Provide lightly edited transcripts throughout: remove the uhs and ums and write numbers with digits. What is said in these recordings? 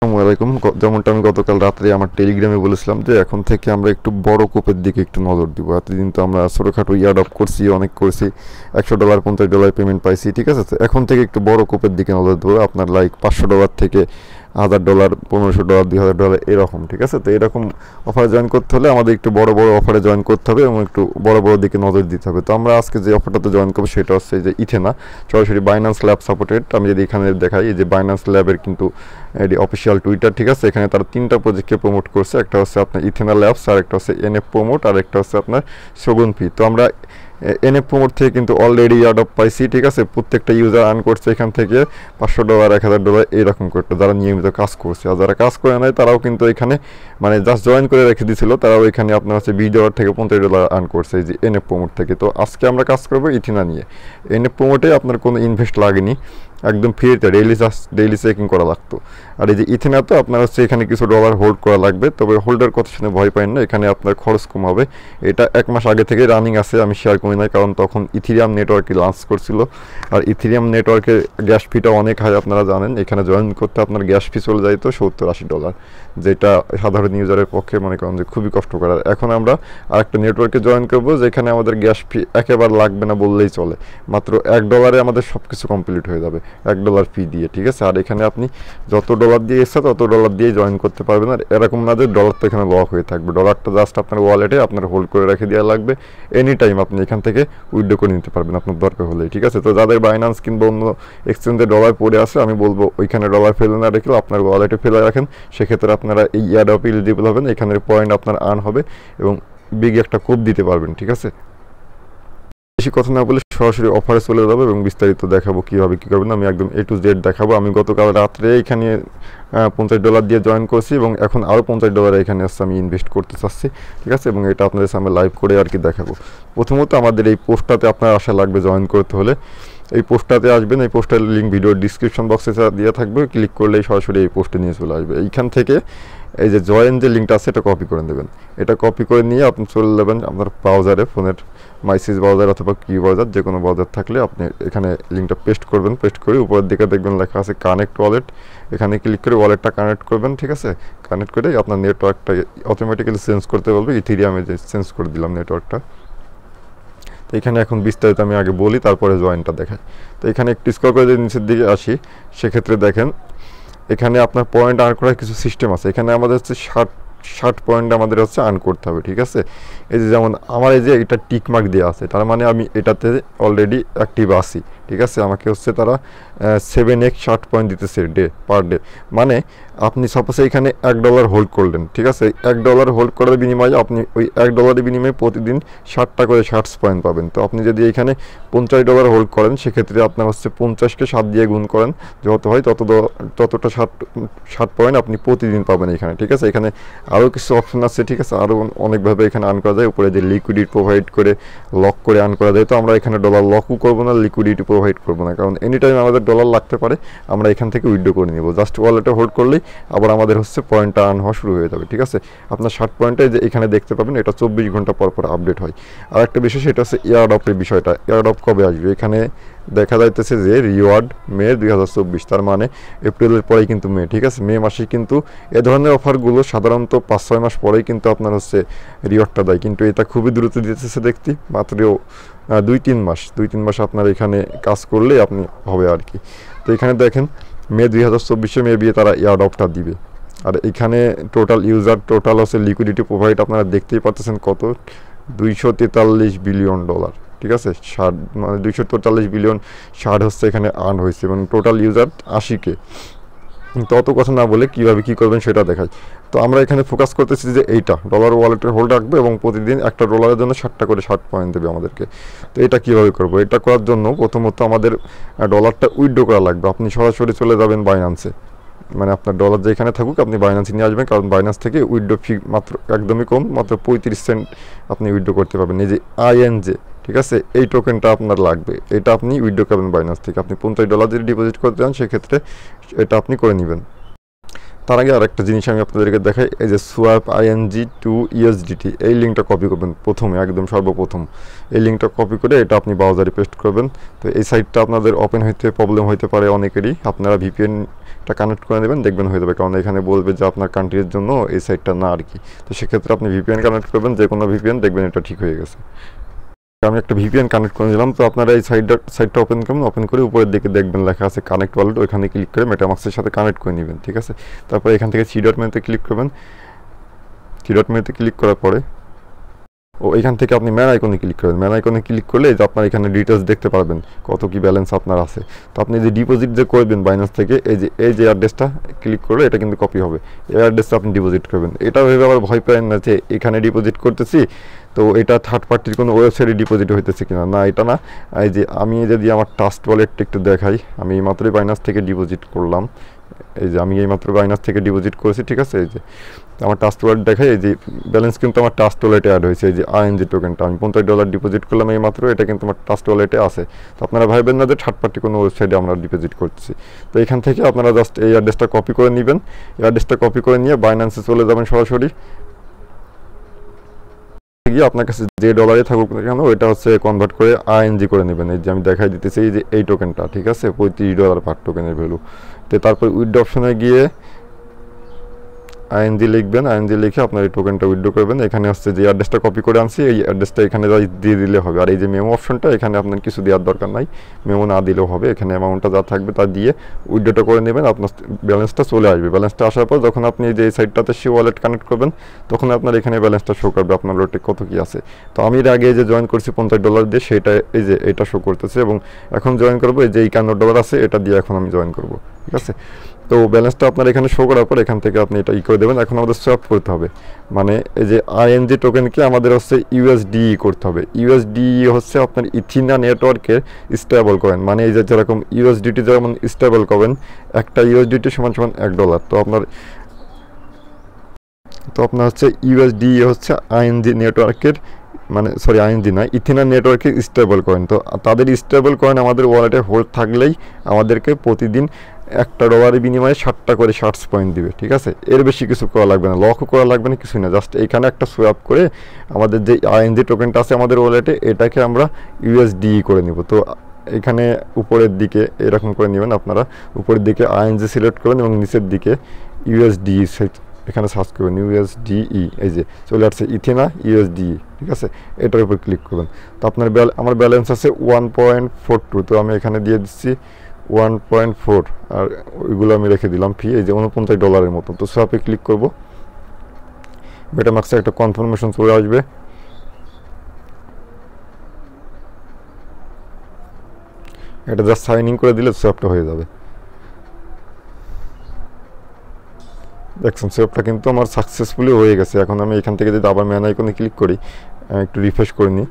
আসসালামু আলাইকুম। যেমনটা আমি গতকাল রাত্রে আমার টেলিগ্রামে বলেছিলাম যে এখন থেকে আমরা একটু বড় কোপের দিকে একটু নজর দিব। এতদিন তো আমরা ছোটোখাটো ইয়ারডপ করছি, অনেক করছি, $100 $50 পেমেন্ট পাইছি, ঠিক আছে। তো এখন থেকে একটু বড় কোপের দিকে নজর দেবো। আপনার লাইক $500 থেকে $1000, $1500, $2000 এরকম, ঠিক আছে। তো এরকম অফারে জয়েন করতে হলে আমাদের একটু বড় বড় অফারে জয়েন করতে হবে এবং একটু বড় বড় দিকে নজর দিতে হবে। তো আমরা আজকে যে অফারটাতে জয়েন করবো সেটা হচ্ছে যে ইথেনা, সরাসরি বাইন্যান্স ল্যাব সাপোর্টেড। আমি যদি এখানে দেখাই, এই যে বাইন্যান্স ল্যাবের কিন্তু এটি অফিসিয়াল টুইটার, ঠিক আছে। এখানে তারা 3টা প্রজেক্টকে প্রমোট করছে। একটা হচ্ছে আপনার ইথেনা ল্যাবস, আর একটা হচ্ছে এনএফ প্রমোট, আর একটা হচ্ছে আপনার শগুন পি। তো আমরা এনএফ প্রমোট থেকে কিন্তু অলরেডি ইয়ারডপ পাইছি, ঠিক আছে। প্রত্যেকটা ইউজার আর্ন করছে এখান থেকে $500, $1000 এইরকম করতে, যারা নিয়মিত কাজ করছে। আর যারা কাজ করে নেয় তারাও কিন্তু এখানে মানে জাস্ট জয়েন করে রেখে দিয়েছিল, তারাও এখানে আপনার হচ্ছে $20 থেকে $50 আর্ন করছে এই যে এনএফ প্রমোট থেকে। তো আজকে আমরা কাজ করবো ইথেনা নিয়ে। এনএফ প্রমোটে আপনার কোনো ইনভেস্ট লাগেনি, একদম ফ্রিতে ডেইলি চেকিং করা লাগতো। আর এই যে ইথেনা তো আপনার হচ্ছে এখানে কিছু ডলার হোল্ড করা লাগবে, তবে হোল্ডের কথা শুনে ভয় পাইন না, এখানে আপনার খরচ কম হবে। এটা 1 মাস আগে থেকে রানিং আছে, আমি শেয়ার করি নাই, কারণ তখন ইথেরিয়াম নেটওয়ার্কে লঞ্চ করছিল। আর ইথেরিয়াম নেটওয়ার্কের গ্যাস ফিটা অনেক হাই, আপনারা জানেন। এখানে জয়েন করতে আপনার গ্যাস ফি চলে যায় তো $70-80, যেটা সাধারণ ইউজারের পক্ষে মনে করেন যে খুবই কষ্টকর। আর এখন আমরা আরেকটা নেটওয়ার্কে জয়েন করবো যেখানে আমাদের গ্যাস ফি একেবারে লাগবে না বললেই চলে, মাত্র $1 আমাদের সব কিছু কমপ্লিট হয়ে যাবে $1 ফি দিয়ে, ঠিক আছে। আর এখানে আপনি যত ডলার দিয়ে এসছে তত ডলার দিয়ে জয়েন করতে পারবেন। আর এরকম না যে ডলারটা এখানে লক হয়ে থাকবে, ডলারটা জাস্ট আপনার ওয়ালেটে আপনার হোল্ড করে রেখে দেওয়া লাগবে। এনি টাইম আপনি এখান থেকে উইথড্র করে নিতে পারবেন আপনার দরকার হলেই, ঠিক আছে। তো যাদের বাইন্যান্স কিংবা অন্য এক্সচেঞ্জে ডলার পড়ে আছে, আমি বলবো ওইখানে ডলার ফেলে না রেখেও আপনার ওয়ালেটে ফেলে রাখেন। সেক্ষেত্রে আপনারা এই ইয়ারডপ এলিজিবল হবেন, এখানের পয়েন্ট আপনার আর্ন হবে এবং বিগ একটা কোপ দিতে পারবেন, ঠিক আছে। বেশি কথা না বলে সরাসরি অফারে চলে যাবো এবং বিস্তারিত দেখাবো কীভাবে কী করবেন। আমি একদম A to Z দেখাবো। আমি গতকাল রাত্রে এখানে $50 দিয়ে জয়েন করছি এবং এখন আরও $50 এখানে আসছে আমি ইনভেস্ট করতে চাচ্ছি, ঠিক আছে। এবং এটা আপনাদের সামনে লাইভ করে আর কি দেখাবো। প্রথমত আমাদের এই পোস্টটাতে আপনার আসা লাগবে জয়েন করতে হলে। এই পোস্টটাতে আসবেন, এই পোস্টের লিঙ্ক ভিডিওর ডিসক্রিপশন বক্সে দেওয়া থাকবে, ক্লিক করলেই সরাসরি এই পোস্টে নিয়ে চলে আসবে। এইখান থেকে এই যে জয়েন যে লিঙ্কটা আছে এটা কপি করে নেবেন। এটা কপি করে নিয়ে আপনি চলে যাবেন আপনার ব্রাউজারে, ফোনের মাইসিস ব্রাউজার অথবা কি ব্রাউজার, যে কোনো ব্রাউজার থাকলে আপনি এখানে লিঙ্কটা পেস্ট করবেন। পেস্ট করে উপরের দিকে দেখবেন লেখা আছে কানেক্ট ওয়ালেট, এখানে ক্লিক করে ওয়ালেটটা কানেক্ট করবেন, ঠিক আছে। কানেক্ট করে আপনার নেটওয়ার্কটা অটোমেটিক্যালি চেঞ্জ করতে বলবে, ইথেরিয়ামে যে চেঞ্জ করে দিলাম নেটওয়ার্কটা। তো এখানে এখন বিস্তারিত আমি আগে বলি, তারপরে জয়েনটা দেখাই। তো এখানে একটু স্ক্রল করে যদি নিচের দিকে আসি, সেক্ষেত্রে দেখেন এখানে আপনার পয়েন্ট আর্ন করার কিছু সিস্টেম আছে। এখানে আমাদের হচ্ছে 60 পয়েন্ট আমাদের হচ্ছে আর্ন করতে হবে, ঠিক আছে। এই যে যেমন আমার এই যে এটা টিক মার্ক দেওয়া আছে, তার মানে আমি এটাতে অলরেডি অ্যাক্টিভ আছি, ঠিক আছে। আমাকে হচ্ছে তারা 7x 60 পয়েন্ট দিতেছে পার ডে। মানে আপনি সাপোজ এখানে $1 হোল্ড করলেন, ঠিক আছে। $1 হোল্ড করার বিনিময়ে আপনি ওই $1 বিনিময়ে প্রতিদিন 60টা করে 60 পয়েন্ট পাবেন। তো আপনি যদি এখানে $50 হোল্ড করেন, সেক্ষেত্রে আপনার হচ্ছে 50কে 7 দিয়ে গুণ করেন, যত হয় ততটা 60 পয়েন্ট আপনি প্রতিদিন পাবেন এখানে, ঠিক আছে। এখানে আরও কিছু অপশন আছে, ঠিক আছে। আরও অনেকভাবে এখানে আর্ন করা যায়। উপরে যে লিকুইডিটি প্রোভাইড করে লক করে আর্ন করা যায়। তো আমরা এখানে ডলার লকও করবো না, লিকুইডিটি প্রোভাইড করবো না, কারণ এনি টাইম আমাদের ডলার লাগতে পারে। আমরা এখান থেকে উইথড্র করে নেব, জাস্ট ওয়ালেটে হোল্ড করলেই আবার আমাদের হচ্ছে পয়েন্টটা আর্ন হওয়া শুরু হয়ে যাবে, ঠিক আছে। আপনার 60 পয়েন্টে যে এখানে দেখতে পাবেন, এটা 24 ঘন্টা পর পর আপডেট হয়। আর একটা বিষয় সেটা হচ্ছে এয়ারড্রপের বিষয়টা। এয়ারড্রপ কবে আসবে এখানে দেখা যাইতেছে যে রিওয়ার্ড মে 2024, তার মানে এপ্রিলের পরেই কিন্তু মে, ঠিক আছে। মে মাসে কিন্তু এ ধরনের অফারগুলো সাধারণত 5-6 মাস পরেই কিন্তু আপনার হচ্ছে রিওয়ার্ডটা দেয়, কিন্তু এটা খুবই দ্রুত দিতেছে দেখতে, মাত্র 2-3 মাস আপনার এখানে কাজ করলেই আপনি হবে আর কি। তো এখানে দেখেন মে 2024 মে বিয়ে তারা এয়ারড্রপটা দিবে। আর এখানে টোটাল ইউজার টোটাল হচ্ছে লিকুইডিটি প্রোভাইড আপনারা দেখতেই পাচ্ছেন কত, $243 বিলিয়ন, ঠিক আছে। 60 মানে 243 বিলিয়ন 60 হচ্ছে এখানে আর্ন হয়েছে এবং টোটাল ইউজার 80K। তো অত কথা না বলে কীভাবে কী করবেন সেটা দেখাই। তো আমরা এখানে ফোকাস করতেছি যে এইটা ডলার ওয়ালেটের হোল্ড রাখবে এবং প্রতিদিন একটা ডলারের জন্য 60টা করে 60 পয়েন্ট দেবে আমাদেরকে। তো এটা কীভাবে করবো? এটা করার জন্য প্রথমত আমাদের ডলারটা উইথড্র করা লাগবে। আপনি সরাসরি চলে যাবেন বাইন্যান্সে, মানে আপনার ডলার যেখানে থাকুক আপনি বাইন্যান্সে নিয়ে আসবেন, কারণ বাইন্যান্স থেকে উইথড্র ফি মাত্র একদমই কম, মাত্র 35 সেন্ট আপনি উইথড্র করতে পারবেন। এই যে INJ, ঠিক আছে, এই টোকেনটা আপনার লাগবে। এটা আপনি উইথড্র করবেন বাইন্যান্স থেকে। আপনি $50 যদি ডিপোজিট করতে চান সেক্ষেত্রে এটা আপনি করে নেবেন। তার আগে আরেকটা জিনিস আমি আপনাদেরকে দেখাই, এই যে সোয়াপ আইএনজি টু ইউএসডিটি, এই লিঙ্কটা কপি করবেন প্রথমে, একদম সর্বপ্রথম এই লিঙ্কটা কপি করে এটা আপনি ব্রাউজারে পেস্ট করবেন। তো এই সাইটটা আপনাদের ওপেন হইতে প্রবলেম হইতে পারে অনেকেরই, আপনারা ভিপিএনটা কানেক্ট করে নেবেন, দেখবেন হয়ে যাবে, কারণ এখানে বলবে যে আপনার কান্ট্রির জন্য এই সাইটটা না আর কি। তো সেক্ষেত্রে আপনি ভিপিএন কানেক্ট করবেন, যে কোনো ভিপিএন, দেখবেন এটা ঠিক হয়ে গেছে। আমি একটা ভিপিএন কানেক্ট করে নিলাম। তো আপনারা এই সাইটটা ওপেন করবেন, ওপেন করে উপরের দিকে দেখবেন লেখা আছে কানেক্ট ওয়ালেট, ওইখানে ক্লিক করে মেটামাক্সের সাথে কানেক্ট করে নেবেন, ঠিক আছে। তারপরে এখান থেকে থ্রি ডট মেনুতে ক্লিক করবেন, থ্রি ডট মেনুতে ক্লিক করার পরে এখান থেকে আপনি ম্যান আইকনে ক্লিক করবেন। ম্যান আইকনে ক্লিক করলে যে আপনার এখানে ডিটেলস দেখতে পারবেন কত কি ব্যালেন্স আপনার আছে। তো আপনি যে ডিপোজিট যে করবেন বাইন্যান্স থেকে, এই যে অ্যাড্রেসটা ক্লিক করলে এটা কিন্তু কপি হবে, এই অ্যাড্রেসটা আপনি ডিপোজিট করবেন। এটা ভেবে আবার ভয় পাবেন না যে এখানে ডিপোজিট করতেছি তো এটা থার্ড পার্টির কোনো ওয়েবসাইটে ডিপোজিট হইতেছে কিনা, না এটা না। এই যে আমি যদি আমার ট্রাস্ট ওয়ালেটটা একটু দেখাই, আমি এইমাত্রই বাইন্যান্স থেকে ডিপোজিট করলাম, এই যে আমি এইমাত্র বাইন্যান্স থেকে ডিপোজিট করেছি, ঠিক আছে। এই যে আমার ট্রাস্ট ওয়ালেট দেখাই, এই যে ব্যালেন্স কিন্তু আমার ট্রাস্ট ওয়ালেটে অ্যাড হয়েছে, এই যে আইএনজি টোকেনটা আমি $50 ডিপোজিট করলাম এইমাত্র, এটা কিন্তু আমার ট্রাস্ট ওয়ালেটে আছে। তো আপনারা ভাববেন না যে থার্ড পার্টি কোনো ওয়েবসাইটে আমরা ডিপোজিট করতেছি। তো এখান থেকে আপনারা জাস্ট এই অ্যাড্রেসটা কপি করে নেবেন, এই অ্যাড্রেসটা কপি করে নিয়ে বাইন্যান্সে চলে যাবেন সরাসরি গিয়ে আপনার কাছে যে ডলারে থাকুক না কেন ওইটা হচ্ছে কনভার্ট করে আইএনজি করে নেবেন। এই যে আমি দেখাই দিতেছি, এই যে এই টোকেনটা, ঠিক আছে, $35 পার টোকেনের ভ্যালু। তো তারপর উইথড্র অপশনে গিয়ে আইএনজি লিখবেন, আইএনজি লিখে আপনার এই টোকেনটা উইথড্র করবেন। এখানে হচ্ছে যে অ্যাড্রেসটা কপি করে আনছি এই অ্যাড্রেসটা এখানে দিয়ে দিলে হবে। আর এই যে মেমো অপশনটা, এখানে আপনার কিছু দেওয়ার দরকার নাই, মেমো না দিলেও হবে। এখানে অ্যামাউন্টটা যা থাকবে তা দিয়ে উইথড্রটা করে নেবেন, আপনার ব্যালেন্সটা চলে আসবে। ব্যালেন্সটা আসার পর যখন আপনি যে এই সাইটটাতে সে ওয়ালেট কানেক্ট করবেন তখন আপনার এখানে ব্যালেন্সটা শো করবে, আপনার ওয়ালেটে কত কি আছে। তো আমি এর আগে যে জয়েন করছি $50 দিয়ে, সেটা এই যে এটা শো করতেছে, এবং এখন জয়েন করবো এই যে $51 আছে, এটা দিয়ে এখন আমি জয়েন করবো, ঠিক আছে। তো ব্যালেন্সটা আপনার এখানে শো করার পর এখান থেকে আপনি এটা করে দেবেন। এখন আমাদের সোয়াপ করতে হবে, মানে এই যে আইএনজি টোকেনকে আমাদের হচ্ছে ইউএসডি করতে হবে। ইউএসডি হচ্ছে আপনার ইথিনা নেটওয়ার্কের স্টেবল কয়েন, মানে এই যে যেরকম ইউএসডিটি যেমন স্টেবল কয়েন, একটা ইউএসডিটি সমান সমান $1। তো আপনার হচ্ছে ইউএসডি হচ্ছে আইএনজি নেটওয়ার্কের, মানে সরি আইএনজি না, ইথিনা নেটওয়ার্কের স্টেবল কয়েন। তো তাদের স্টেবল কয়েন আমাদের ওয়ালেটে হোল্ড থাকলেই আমাদেরকে প্রতিদিন $1 বিনিময়ে 60টা করে শার্টস পয়েন্ট দিবে, ঠিক আছে। এর বেশি কিছু করা লাগবে না, লকও করা লাগবে না, কিছুই না। জাস্ট এইখানে একটা সোয়াপ করে আমাদের যে আইএনজি টোকেনটা আছে আমাদের ওয়ালেটে, এটাকে আমরা ইউএসডি করে নিব। তো এখানে উপরের দিকে এরকম করে নেবেন আপনারা, উপরের দিকে আইএনজি সিলেক্ট করবেন এবং নিচের দিকে ইউএসডি এখানে সার্চ করবেন ইউএসডিই, এই যে চলে আসছে ইথিনা ইউএসডি, ঠিক আছে। এটার উপর ক্লিক করবেন। তো আপনার আমার ব্যালেন্স আছে 1.42, তো আমি এখানে দিয়ে দিচ্ছি 1.4, আর ওইগুলো আমি রেখে দিলাম ফি, এই যে $49 মতো। তো সোয়াপে ক্লিক করবো, মেটামাক্সে একটা কনফার্মেশন চলে আসবে, এটা জাস্ট সাইন ইন করে দিলে সোয়াপটা হয়ে যাবে। দেখছেন সোয়াপটা কিন্তু আমার সাকসেসফুলি হয়ে গেছে। এখন আমি এখান থেকে যদি আবার ম্যান আইকনে ক্লিক করি, একটু রিফ্রেশ করে নিই,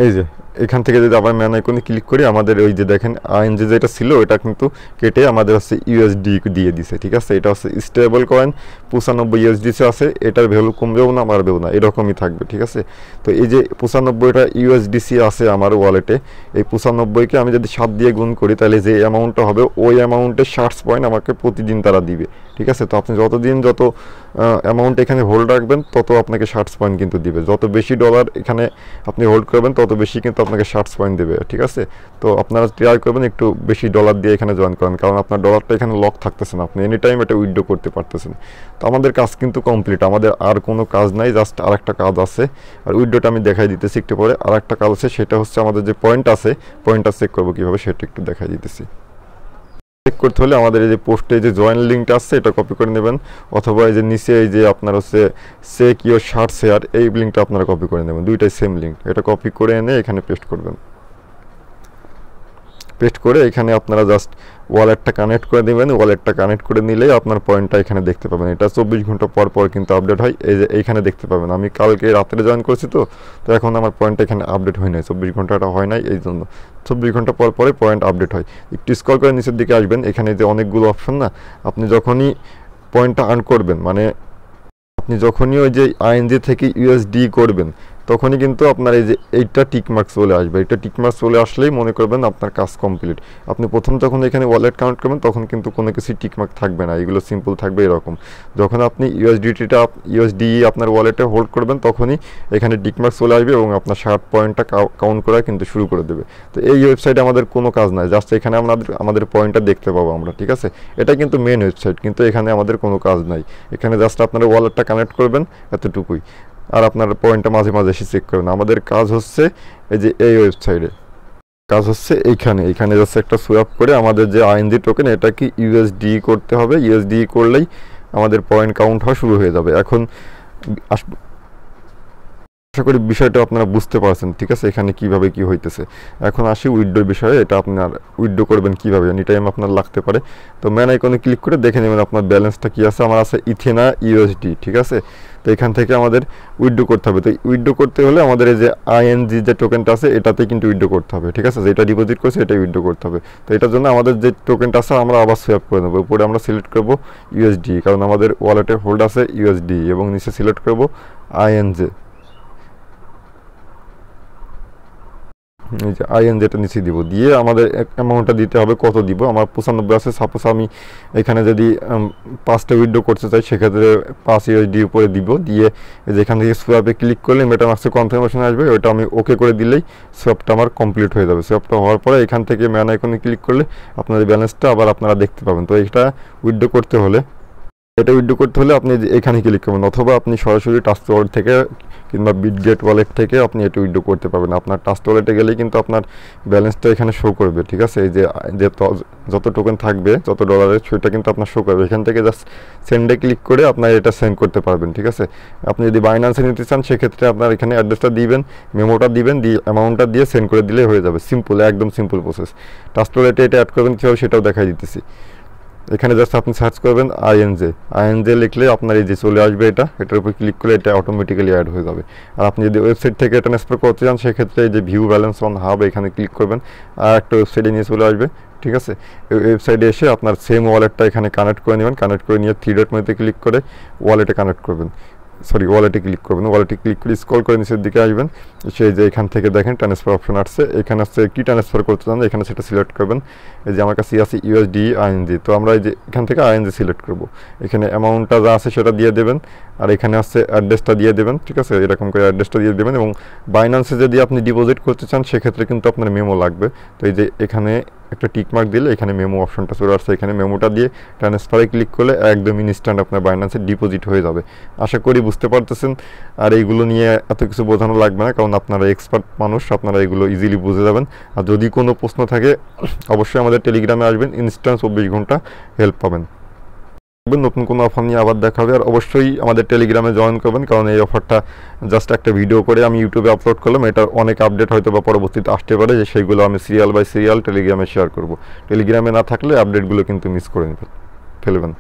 এই যে এখান থেকে যদি আবার ম্যান আইকনে ক্লিক করি, আমাদের ওই যে দেখেন আইএনজি যেটা ছিল এটা কিন্তু কেটে আমাদের হচ্ছে ইউএসডি দিয়ে দিছে, ঠিক আছে। এটা হচ্ছে স্টেবল কয়েন, 95 ইউএসডিসি আছে, এটার ভ্যালু কমবেও না বাড়বেও না, এরকমই থাকবে, ঠিক আছে। তো এই যে 95টা ইউএসডিসি আছে আমার ওয়ালেটে, এই 95কে আমি যদি 7 দিয়ে গুণ করি তাহলে যে অ্যামাউন্টটা হবে ওই অ্যামাউন্টের শার্টস পয়েন্ট আমাকে প্রতিদিন তারা দিবে, ঠিক আছে। তো আপনি যতদিন যত অ্যামাউন্ট এখানে হোল্ড রাখবেন তত আপনাকে শার্টস পয়েন্ট কিন্তু দিবে। যত বেশি ডলার এখানে আপনি হোল্ড করবেন তত বেশি কিন্তু আপনাকে শার্টস পয়েন্ট দেবে, ঠিক আছে। তো আপনারা ট্রাই করবেন একটু বেশি ডলার দিয়ে এখানে জয়েন করেন, কারণ আপনার ডলারটা এখানে লক থাকতেছে না, আপনি এনি টাইম এটা উইথড্র করতে পারতেছেন। তো আমাদের কাজ কিন্তু কমপ্লিট, আমাদের আর কোনো কাজ নাই, জাস্ট আর একটা কাজ আছে। আর উইথড্রটা আমি দেখাই দিতেছি একটু পরে। আর একটা কাজ আছে, সেটা হচ্ছে আমাদের যে পয়েন্ট আছে, পয়েন্টটা চেক করবো কীভাবে সেটা একটু দেখাই দিতেছি। চেক করতে হলে আমাদের এই যে পোস্টে যে জয়েন লিঙ্কটা আছে এটা কপি করে নেবেন, অথবা এই যে নিচে এই যে আপনার হচ্ছে চেক ইওর শার্ট শেয়ার, এই লিঙ্কটা আপনারা কপি করে নেবেন, দুইটাই সেম লিঙ্ক। এটা কপি করে এনে এখানে পেস্ট করবেন, পেস্ট করে এখানে আপনারা জাস্ট ওয়ালেটটা কানেক্ট করে দেবেন। ওয়ালেটটা কানেক্ট করে নিলেই আপনার পয়েন্টটা এখানে দেখতে পাবেন। এটা 24 ঘন্টা পর পর কিন্তু আপডেট হয়, এই যে এইখানে দেখতে পাবেন। আমি কালকে রাত্রে জয়েন করছি, তো এখন আমার পয়েন্টটা এখানে আপডেট হয় নাই, 24 ঘন্টাটা হয় নাই, এই জন্য 24 ঘন্টা পর পরে পয়েন্ট আপডেট হয়। একটু স্ক্রল করে নিচের দিকে আসবেন, এখানে যে অনেকগুলো অপশন না, আপনি যখনই পয়েন্টটা আর্ন করবেন, মানে আপনি যখনই ওই যে আইএনজি থেকে ইউএসডি করবেন তখনই কিন্তু আপনার এই যে এইটা টিকমার্ক চলে আসবে। এটা টিকমার্ক চলে আসলেই মনে করবেন আপনার কাজ কমপ্লিট। আপনি প্রথম যখন এখানে ওয়ালেট কানেক্ট করবেন তখন কিন্তু কোনো কিছুই টিকমার্ক থাকবে না, এগুলো সিম্পল থাকবে এরকম। যখন আপনি ইউএসডি আপনার ওয়ালেটে হোল্ড করবেন তখনই এখানে টিকমার্ক চলে আসবে এবং আপনার 60 পয়েন্টটা কাউন্ট করা কিন্তু শুরু করে দেবে। তো এই ওয়েবসাইটে আমাদের কোনো কাজ নাই, জাস্ট এখানে আমাদের পয়েন্টটা দেখতে পাবো আমরা, ঠিক আছে। এটা কিন্তু মেন ওয়েবসাইট, কিন্তু এখানে আমাদের কোনো কাজ নাই। এখানে জাস্ট আপনার ওয়ালেটটা কানেক্ট করবেন, এতটুকুই। আর আপনার পয়েন্টটা মাঝে মাঝে এসে চেক করবেন। আমাদের কাজ হচ্ছে এই যে এই ওয়েবসাইটে কাজ হচ্ছে এইখানে জাস্ট একটা সোয়াপ করে আমাদের যে আইএনজি টোকেন এটাকে ইউএসডি করতে হবে। ইউএসডি করলেই আমাদের পয়েন্ট কাউন্ট হওয়া শুরু হয়ে যাবে। এখন আশা করি বিষয়টা আপনারা বুঝতে পারছেন, ঠিক আছে, এখানে কিভাবে কি হইতেছে। এখন আসি উইথড্রোর বিষয়ে। এটা আপনার উইথড্রো করবেন কিভাবে, এনি টাইম আপনার লাগতে পারে। তো ম্যান আইকনে ক্লিক করে দেখে নেবেন আপনার ব্যালেন্সটা কি আছে। আমার আছে ইথেনা ইউএসডি, ঠিক আছে। তো এখান থেকে আমাদের উইথড্রো করতে হবে। তো উইথড্রো করতে হলে আমাদের এই যে আইএনজি যে টোকেনটা আছে এটাতে কিন্তু উইথড্রো করতে হবে, ঠিক আছে। যেটা ডিপোজিট করছে এটাই উইথড্রো করতে হবে। তো এটার জন্য আমাদের যে টোকেনটা আছে আমরা আবার সোয়াপ করে নেবো। উপরে আমরা সিলেক্ট করবো ইউএসডি, কারণ আমাদের ওয়ালেটে হোল্ড আছে ইউএসডি, এবং নিচে সিলেক্ট করবো আইএনজে। এই যে আইএনজেটা নিচে দিব, দিয়ে আমাদের অ্যামাউন্টটা দিতে হবে। কত দিব, আমার 95 আছে। সাপোজ আমি এখানে যদি 5টা উইথড্রো করতে চাই সেক্ষেত্রে 5 ইউএসডি উপরে দিব। দিয়ে যেখান থেকে সোয়াপে ক্লিক করলে মেটামাস্কে কনফার্মেশন আসবে, ওইটা আমি ওকে করে দিলেই সোয়াপটা আমার কমপ্লিট হয়ে যাবে। সোয়াপটা হওয়ার পরে এখান থেকে ম্যান আইকনে ক্লিক করলে আপনাদের ব্যালেন্সটা আবার আপনারা দেখতে পাবেন। তো এটা উইথড্রো করতে হলে আপনি এখানে ক্লিক করবেন, অথবা আপনি সরাসরি ট্রাস্ট ওয়ালেট থেকে কিংবা বিটগেট ওয়ালেট থেকে আপনি এটা উইথড্রো করতে পারবেন। আপনার ট্রাস্ট ওয়ালেটে গেলেই কিন্তু আপনার ব্যালেন্সটা এখানে শো করবে, ঠিক আছে। এই যে যত টোকেন থাকবে, যত ডলারের, সেটা কিন্তু আপনার শো করবে। এখান থেকে জাস্ট সেন্ডে ক্লিক করে আপনার এটা সেন্ড করতে পারবেন, ঠিক আছে। আপনি যদি বাইন্যান্সে নিতে চান সেক্ষেত্রে আপনার এখানে অ্যাড্রেসটা দিবেন, মেমোটা দিবেন, দিয়ে অ্যামাউন্টটা দিয়ে সেন্ড করে দিলে হয়ে যাবে। সিম্পল, একদম সিম্পল প্রসেস। ট্রাস্ট ওয়ালেটে এটা অ্যাড করবেন কীভাবে সেটাও দেখাই দিতেছি। এখানে জাস্ট আপনি সার্চ করবেন আইএনজে লিখলে আপনার এই যে চলে আসবে, এটার উপর ক্লিক করলে এটা অটোমেটিক্যালি অ্যাড হয়ে যাবে। আর আপনি যদি ওয়েবসাইট থেকে এটা ট্রান্সফার করতে চান সেক্ষেত্রে এই যে ভিউ ব্যালেন্স অন হাব এখানে ক্লিক করবেন, আর একটা ওয়েবসাইটে নিয়ে চলে আসবে, ঠিক আছে। এই ওয়েবসাইটে এসে আপনার সেম ওয়ালেটটা এখানে কানেক্ট করে নেবেন। কানেক্ট করে নিয়ে 3 ডট মেনুতে ক্লিক করে ওয়ালেটে ক্লিক করবেন। ওয়ালেটে ক্লিক করে স্ক্রল করে নিচের দিকে আসবেন। সেই যে এখান থেকে দেখেন ট্রান্সফার অপশন আসছে, এখানে আসছে কি ট্রান্সফার করতে চান এখানে সেটা সিলেক্ট করবেন। এই যে আমার কাছে আছে ইউএসডি আইএনজি, তো আমরা এই যে এখান থেকে আইএনজি সিলেক্ট করব। এখানে অ্যামাউন্টটা যা আছে সেটা দিয়ে দেবেন, আর এখানে আসছে অ্যাড্রেসটা দিয়ে দেবেন, ঠিক আছে। এরকম করে অ্যাড্রেসটা দিয়ে দেবেন। এবং বাইন্যান্সে যদি আপনি ডিপোজিট করতে চান সেক্ষেত্রে কিন্তু আপনার মেমো লাগবে। তো এই যে এখানে একটা টিকমার্ক দিলে এখানে মেমো অপশনটা চলে আসছে, এখানে মেমোটা দিয়ে ট্রান্সফারে ক্লিক করলে একদম ইনস্ট্যান্ট আপনার বাইন্যান্সে ডিপোজিট হয়ে যাবে। আশা করি বুঝতে পারতেছেন। আর এইগুলো নিয়ে এত কিছু বোঝানো লাগবে না, কারণ আপনারা এক্সপার্ট মানুষ, আপনারা এগুলো ইজিলি বুঝে যাবেন। আর যদি কোনো প্রশ্ন থাকে অবশ্যই আমাদের টেলিগ্রামে আসবেন, ইনস্ট্যান্ট 24 ঘন্টা হেল্প পাবেন। নতুন কোনো অফার নিয়ে আবার দেখা হবে। আর অবশ্যই আমাদের টেলিগ্রামে জয়েন করবেন, কারণ এই অফারটা জাস্ট একটা ভিডিও করে আমি ইউটিউবে আপলোড করলাম, এটার অনেক আপডেট হয়তো বা পরবর্তীতে আসতে পারে, যে সেইগুলো আমি সিরিয়াল বাই সিরিয়াল টেলিগ্রামে শেয়ার করব। টেলিগ্রামে না থাকলে আপডেটগুলো কিন্তু মিস করে ফেলবেন।